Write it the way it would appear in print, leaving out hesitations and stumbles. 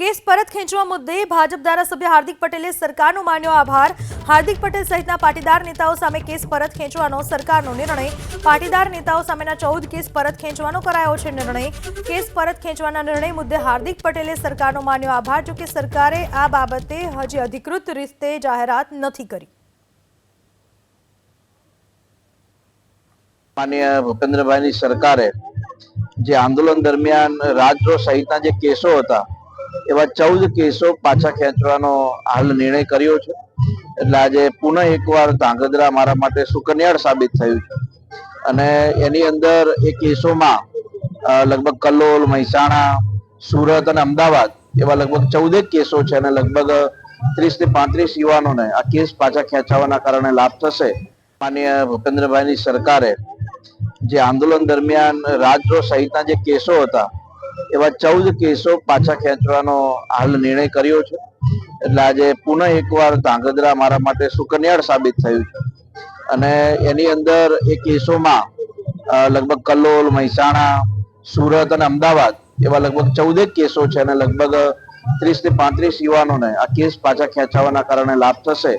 Case પરત ખેંચવા મુદ્દે ભાજપ ધારાસભ્ય હાર્દિક પટેલે સરકારનો માન્યો આભાર। હાર્દિક પટેલ સહિતના પાટીદાર નેતાઓ સામે કેસ પરત ખેંચવાનો સરકારનો નિર્ણય। પાટીદાર નેતાઓ સામેના 14 કેસ પરત ખેંચવાનો કરાયો છે નિર્ણય। કેસ પરત ખેંચવાના નિર્ણય મુદ્દે હાર્દિક પટેલે સરકારનો માન્યો આભાર। જો કે સરકારે આ બાબતે હજી અધિકૃત રીતે જાહેરાત નથી કરી। माननीय भूपेन्द्रभाई सरकारे जे आंदोलन दरमियान राजद्रोह सहितना जे केसो हता एवा 14 केसो पाछा खेंचवानो हाल निर्णय कर्यो छे। એટલે આજે પુનઃ એકવાર ધાંગધ્રા મારા માટે સુકન્યાળ સાબિત થયું છે અને એની અંદર એ કેસોમાં લગભગ કલોલ, મહેસાણા, સુરત અને અમદાવાદ એવા લગભગ 14 કેસો છે અને લગભગ 30 થી 35 યુવાનોને આ કેસ પાછા ખેંચવાના કારણે લાભ થશે। માનનીય ભૂપેન્દ્રભાઈની સરકારે જે આંદોલન દરમિયાન રાजद्रोह સહિતના જે કેસો હતા એવા 14 કેસો પાછા ખેંચવાનો હાલ નિર્ણય કર્યો છે। એટલે આજે પુનઃ એકવાર ધાંગધ્રા મારા માટે સુકન્યાળ સાબિત થયું છે અને એની અંદર એ કેસોમાં લગભગ કલોલ, મહેસાણા, સુરત અને અમદાવાદ એવા લગભગ 14 કેસો છે અને લગભગ 30 થી 35 યુવાનોને આ કેસ પાછા ખેંચવાના કારણે લાભ થશે।